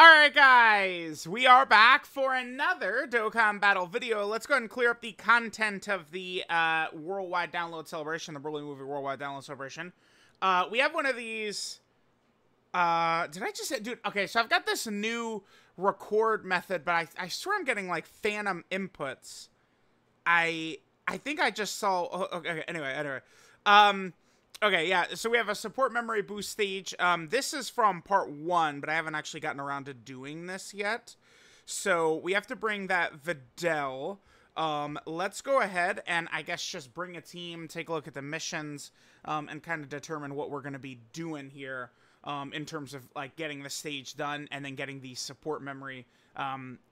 Alright guys, we are back for another Dokkan Battle video. Let's go ahead and clear up the content of the worldwide download celebration, the Broly Movie worldwide download celebration. We have one of these, did I just say, dude, okay, so I've got this new record method, but I swear I'm getting like phantom inputs. I think I just saw, okay, anyway. Okay, yeah, so we have a support memory boost stage. This is from part 1, but I haven't actually gotten around to doing this yet. So we have to bring that Videl. Let's go ahead and I guess just bring a team, take a look at the missions, and kind of determine what we're going to be doing here in terms of like getting the stage done and then getting the support memory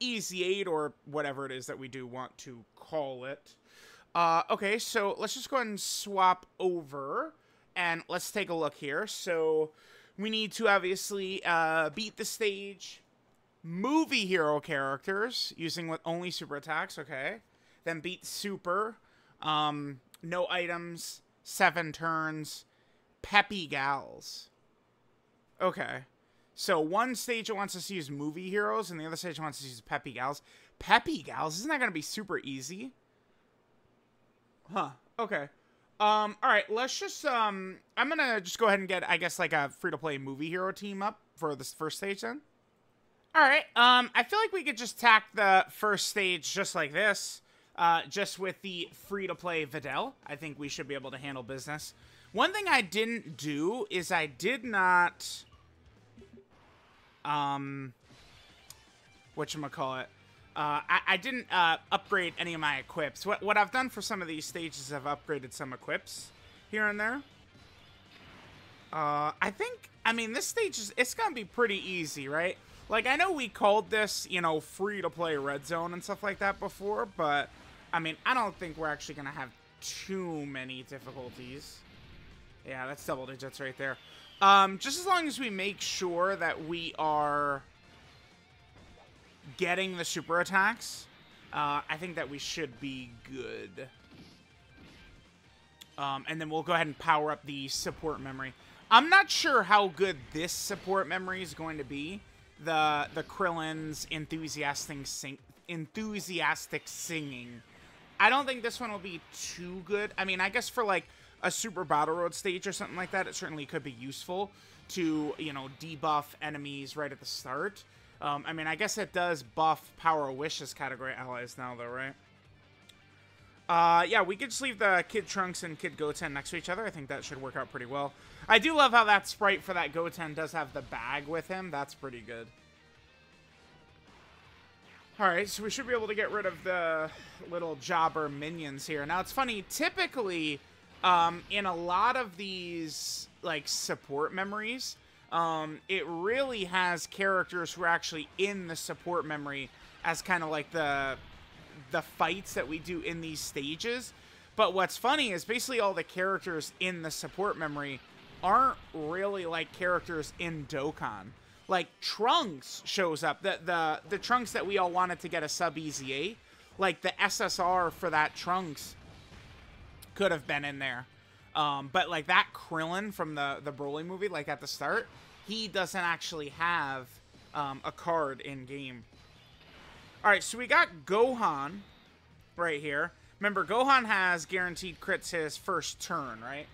easy 8 or whatever it is that we do want to call it. Okay, so let's just go ahead and swap over. And let's take a look here. So we need to obviously beat the stage, movie hero characters using with only super attacks. Okay, then beat super, no items, 7 turns, peppy gals. Okay, so one stage it wants us to use movie heroes, and the other stage wants us to use peppy gals. Peppy gals, isn't that gonna be super easy? Huh. Okay. All right, let's just, I'm gonna just go ahead and get, I guess, like a free-to-play movie hero team up for this first stage then. All right, I feel like we could just tack the first stage just like this, just with the free-to-play Videl. I think we should be able to handle business. One thing I didn't do is I did not, whatchamacallit, I didn't upgrade any of my equips. What I've done for some of these stages is I've upgraded some equips here and there. I mean, this stage it's gonna be pretty easy, right? Like, I know we called this, you know, free-to-play Red Zone and stuff like that before, but, I mean, I don't think we're actually gonna have too many difficulties. Yeah, that's double digits right there. Just as long as we make sure that we are getting the super attacks, I think that we should be good. And then we'll go ahead and power up the support memory. I'm not sure how good this support memory is going to be. The Krillin's enthusiastic singing. I don't think this one will be too good. I mean, I guess for like a Super Battle Road stage or something like that, it certainly could be useful to, you know, debuff enemies right at the start. I mean, I guess it does buff Power Wishes category allies now, though, right? Yeah, we could just leave the Kid Trunks and Kid Goten next to each other. I think that should work out pretty well. I do love how that sprite for that Goten does have the bag with him. That's pretty good. Alright, so we should be able to get rid of the little jobber minions here. Now, it's funny, typically, in a lot of these, like, support memories, it really has characters who are actually in the support memory as kind of like the fights that we do in these stages. But what's funny is basically all the characters in the support memory aren't really like characters in Dokkan. Like Trunks shows up, the Trunks that we all wanted to get a sub easy 8, like the SSR for that Trunks could have been in there. But like that Krillin from the Broly movie, like at the start, he doesn't actually have a card in game. All right, so we got Gohan right here. Remember, Gohan has guaranteed crits his first turn, right?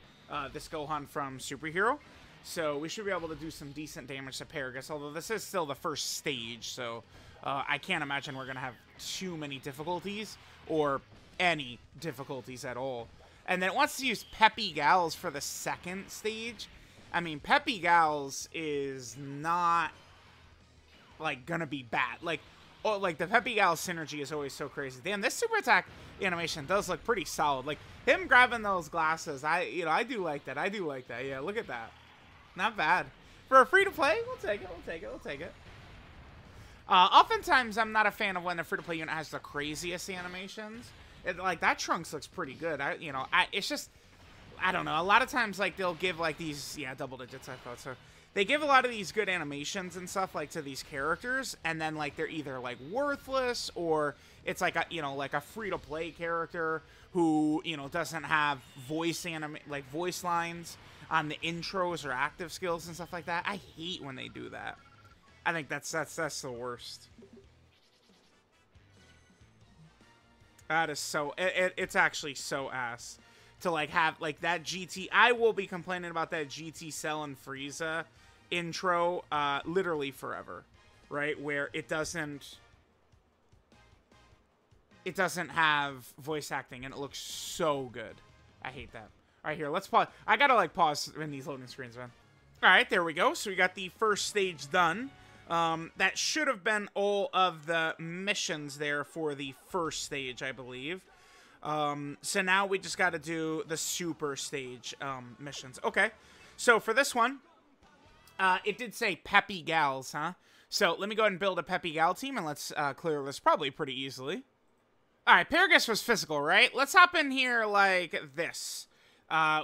This Gohan from Superhero. So we should be able to do some decent damage to Paragus, although this is still the first stage, so I can't imagine we're going to have too many difficulties or any difficulties at all. And then it wants to use Peppy Gals for the second stage. I mean, Peppy Gals is not, like, gonna be bad. Like, oh, like, the Peppy Gals synergy is always so crazy. Damn, this super attack animation does look pretty solid. Like, him grabbing those glasses, I do like that. I do like that. Yeah, look at that. Not bad. For a free-to-play, we'll take it, we'll take it, we'll take it. Oftentimes, I'm not a fan of when a free-to-play unit has the craziest animations. Like, that Trunks looks pretty good. It's just, I don't know. A lot of times, like, they'll give, like, these, yeah, double digits, I thought so. They give a lot of these good animations and stuff, like, to these characters, and then, like, they're either, like, worthless, or it's, like, a, like a free-to-play character who, doesn't have voice lines on the intros or active skills and stuff like that. I hate when they do that. I think that's the worst. That is so... It's actually so ass. To, like, have, like, that GT... I will be complaining about that GT Cell and Frieza intro literally forever. Right? Where it doesn't... It doesn't have voice acting, and it looks so good. I hate that. All right, here, let's pause. I gotta, like, pause in these loading screens, man. All right, there we go. So we got the first stage done. That should have been all of the missions there for the first stage, I believe. So now we just got to do the super stage missions. Okay, so for this one, it did say Peppy Gals, huh? So let me go ahead and build a Peppy Gal team, and let's clear this probably pretty easily. All right, Paragus was physical, right? Let's hop in here like this.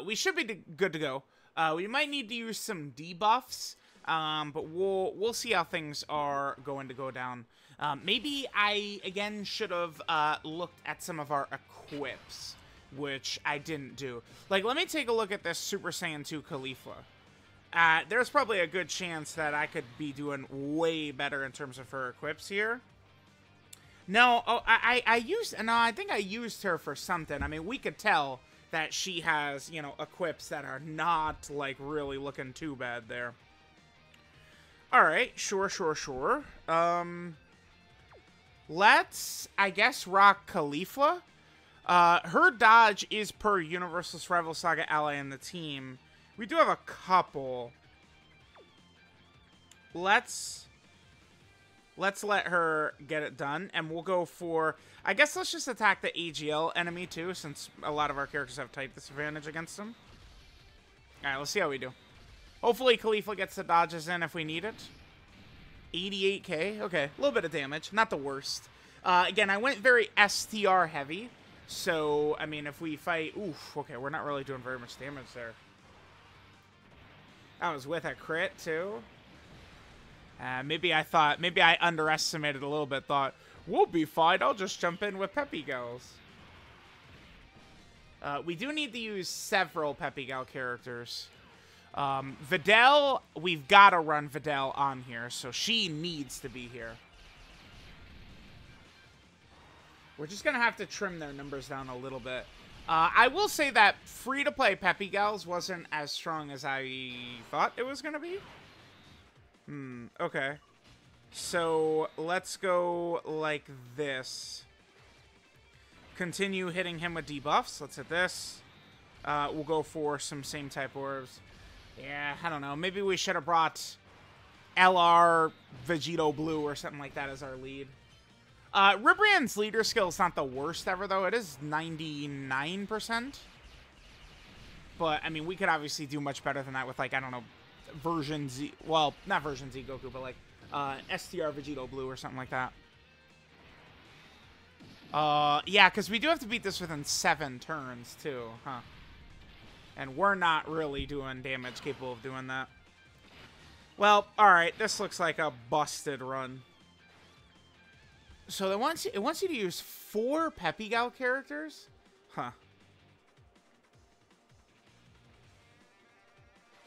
We should be good to go. We might need to use some debuffs. But we'll see how things are going to go down. Maybe I, again, should have looked at some of our equips, which I didn't do. Like, let me take a look at this Super Saiyan 2 Caulifla. There's probably a good chance that I could be doing way better in terms of her equips here. No, oh, I think I used her for something. I mean, we could tell that she has, you know, equips that are not, like, really looking too bad there. Alright, sure. Let's, I guess, rock Caulifla. Her dodge is per Universal's Rival Saga ally in the team. We do have a couple. Let's let her get it done, and we'll go for... I guess let's just attack the AGL enemy, too, since a lot of our characters have type disadvantage against them. Alright, let's see how we do. Hopefully, Caulifla gets the dodges in if we need it. 88k. Okay, a little bit of damage. Not the worst. Again, I went very STR heavy. So, I mean, if we fight... Oof, okay, we're not really doing very much damage there. I was with a crit, too. Maybe I underestimated a little bit. Thought, we'll be fine. I'll just jump in with Peppy Gals. We do need to use several Peppy Gal characters. Videl, we've got to run Videl on here, so she needs to be here. We're just going to have to trim their numbers down a little bit. I will say that free-to-play Peppy Gals wasn't as strong as I thought it was going to be. Okay. So, let's go like this. Continue hitting him with debuffs. Let's hit this. We'll go for some same type orbs. Yeah, I don't know. Maybe we should have brought LR Vegito Blue or something like that as our lead. Ribrian's leader skill is not the worst ever, though. It is 99%. But, I mean, we could obviously do much better than that with, like, I don't know, version Z. Well, not version Z Goku, but, like, STR Vegito Blue or something like that. Yeah, because we do have to beat this within 7 turns, too, huh? And we're not really doing damage capable of doing that. Well, alright, this looks like a busted run. So it wants you to use 4 Peppy Gal characters? Huh.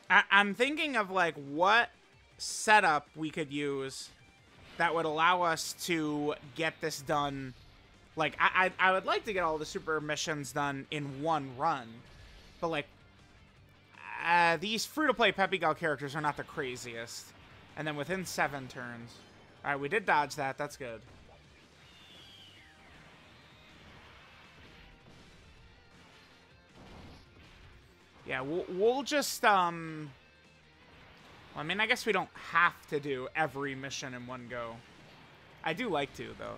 I'm thinking of, like, what setup we could use that would allow us to get this done. Like, I would like to get all the super missions done in one run. But, like, these free-to-play Peppy Gal characters are not the craziest. And then within 7 turns. Alright, we did dodge that. That's good. Yeah, we'll just, well, I mean, I guess we don't have to do every mission in one go. I do like to, though.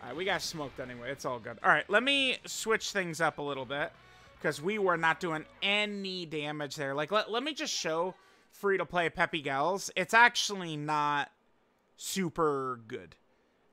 Alright, we got smoked anyway. It's all good. Alright, let me switch things up a little bit. Because we were not doing any damage there. Like, let me just show free-to-play Peppy Gals. It's actually not super good.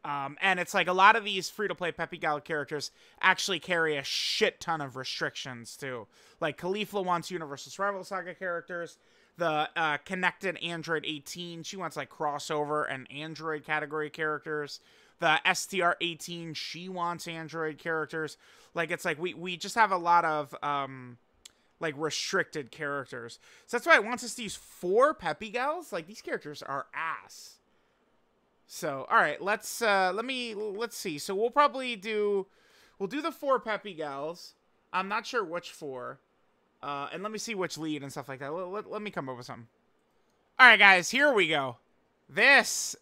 And it's like a lot of these free-to-play Peppy Gal characters actually carry a shit ton of restrictions, too. Like, Caulifla wants Universal's Rival Saga characters. The Connected Android 18, she wants, like, crossover and Android category characters. The STR-18, she wants Android characters. Like, it's like we just have a lot of like restricted characters. So that's why it wants us to use 4 Peppy Gals. Like these characters are ass. So all right, let's see. So we'll do the 4 Peppy Gals. I'm not sure which 4. And let me see which lead and stuff like that. Let me come up with something. All right, guys, here we go. This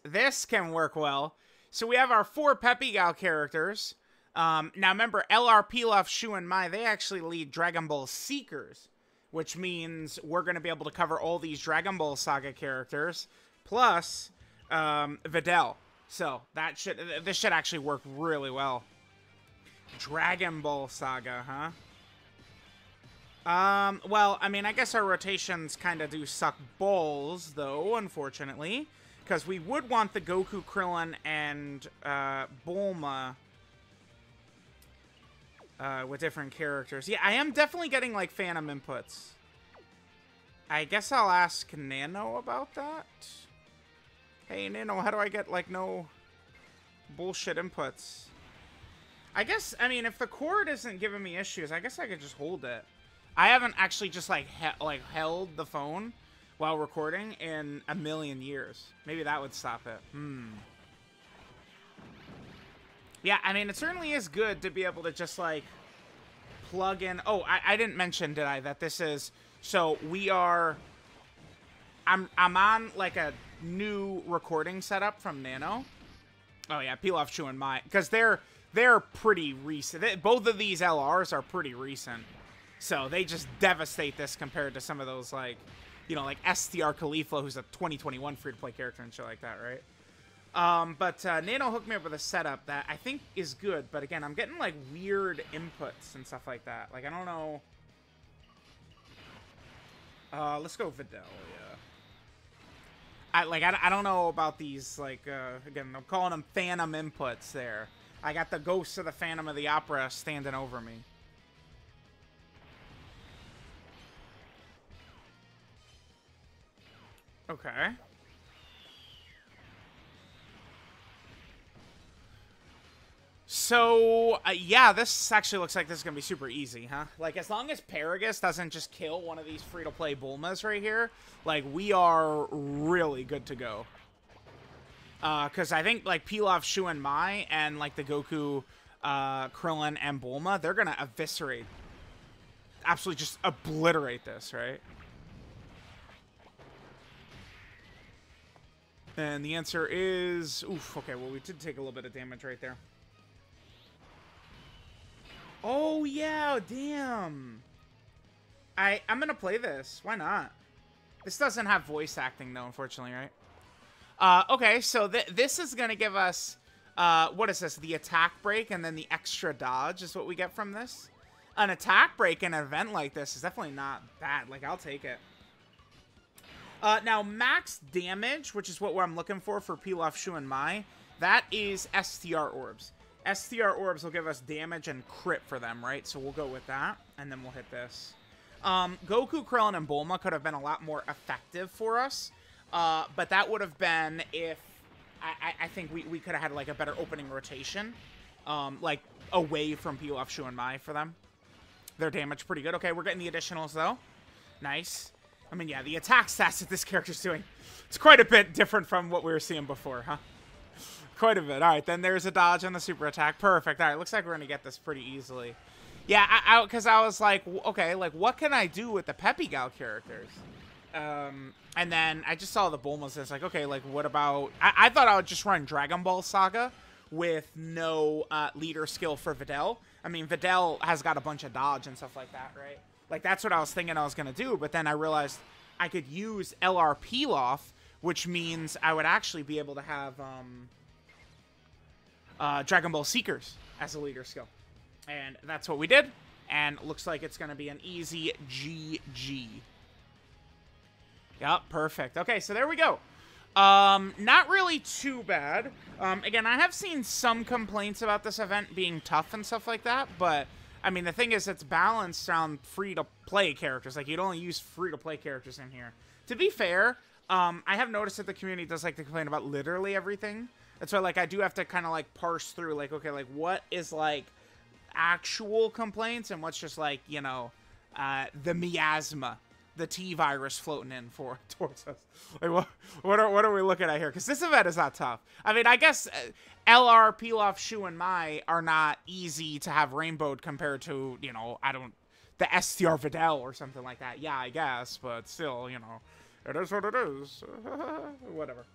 can work well. So we have our 4 Peppy Gal characters. Now remember, LR, Pilaf, Shu, and Mai, they actually lead Dragon Ball Seekers, which means we're going to be able to cover all these Dragon Ball Saga characters, plus Videl. So this should actually work really well. Dragon Ball Saga, huh? Well, I mean, I guess our rotations kind of do suck balls, though, unfortunately. Because we would want the Goku, Krillin, and Bulma with different characters. Yeah, I am definitely getting, like, Phantom inputs. I guess I'll ask Nano about that. Hey, Nano, how do I get, like, no bullshit inputs? I guess, I mean, if the cord isn't giving me issues, I guess I could just hold it. I haven't actually just, like, held the phone while recording in a million years. Maybe that would stop it. Yeah, I mean, it certainly is good to be able to just, like, plug in. Oh, I didn't mention, did I, that this is... So, we are... I'm on, like, a new recording setup from Nano. Oh, yeah, Pilaf, Shu, and Mai. Because they're pretty recent. Both of these LRs are pretty recent. So they just devastate this compared to some of those, like, you know, like STR Khalifa, who's a 2021 free-to-play character and shit like that, right? But Nano hooked me up with a setup that I think is good. But again, I'm getting, like, weird inputs and stuff like that. Like, I don't know. Let's go Videl, yeah. I don't know about these, like, again, I'm calling them Phantom inputs there. I got the Ghost of the Phantom of the Opera standing over me. Okay. So, yeah, this actually looks like this is going to be super easy, huh? Like, as long as Paragus doesn't just kill one of these free-to-play Bulmas right here, like, we are really good to go. Because I think, like, Pilaf, Shu, and Mai, and, like, the Goku, Krillin, and Bulma, they're going to eviscerate, absolutely just obliterate this, right? And the answer is... Oof, okay, well, we did take a little bit of damage right there. Oh, yeah, damn. I'm going to play this. Why not? This doesn't have voice acting, though, unfortunately, right? Okay, so this is going to give us... what is this? The attack break and then the extra dodge is what we get from this. An attack break in an event like this is definitely not bad. Like, I'll take it. Now, max damage, which is what I'm looking for Pilaf, Shu, and Mai, that is STR orbs. STR orbs will give us damage and crit for them, right? So we'll go with that, and then we'll hit this. Goku, Krillin, and Bulma could have been a lot more effective for us, but that would have been if... I think we could have had, like, a better opening rotation, like, away from Pilaf, Shu, and Mai for them. Their damage pretty good. Okay, we're getting the additionals, though. Nice. I mean, yeah, the attack stats that this character's doing, it's quite a bit different from what we were seeing before, huh? Quite a bit. All right, then there's a dodge on the super attack. Perfect. All right, looks like we're going to get this pretty easily. Yeah, because I was like, okay, like, what can I do with the Peppy Gal characters? And then I just saw the Bulmas, and it's like, okay, like, what about... I thought I would just run Dragon Ball Saga with no leader skill for Videl. I mean, Videl has got a bunch of dodge and stuff like that, right? Like, that's what I was thinking I was going to do, but then I realized I could use LR Pilaf, which means I would actually be able to have Dragon Ball Seekers as a leader skill. And that's what we did, and looks like it's going to be an easy GG. Yep, perfect. Okay, so there we go. Not really too bad. Again, I have seen some complaints about this event being tough and stuff like that, but... I mean, the thing is, it's balanced around free-to-play characters. Like, you'd only use free-to-play characters in here. To be fair, I have noticed that the community does like to complain about literally everything. That's why, like, I do have to kind of, like, parse through, like, okay, like, what is, like, actual complaints and what's just, like, you know, the miasma, the T-virus floating in towards us. Like, what are we looking at here? Because this event is not tough. I mean, I guess LR, Pilaf, Shu, and Mai are not easy to have rainbowed compared to, you know, the STR Videl or something like that. Yeah, I guess, but still, you know, it is what it is. Whatever.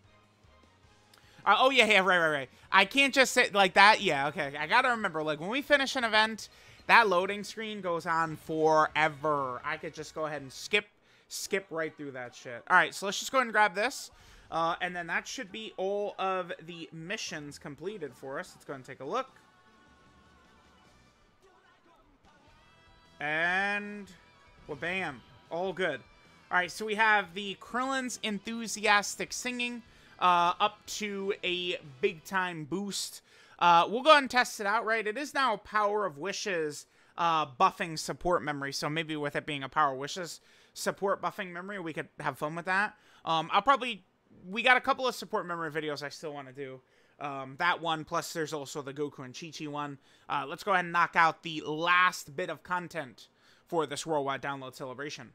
Oh, yeah, right. I can't just say like that. Yeah, okay. I gotta remember, like, when we finish an event, that loading screen goes on forever. I could just go ahead and skip right through that shit. All right, so let's just go ahead and grab this. And then that should be all of the missions completed for us. Let's go ahead and take a look. And, well, bam. All good. All right, so we have the Krillin's Enthusiastic Singing up to a big-time boost. We'll go ahead and test it out, right? It is now Power of Wishes buffing support memory, so maybe with it being a Power of Wishes support buffing memory, we could have fun with that. We got a couple of support memory videos I still want to do. That one, plus there's also the Goku and Chi-Chi one. Let's go ahead and knock out the last bit of content for this worldwide download celebration.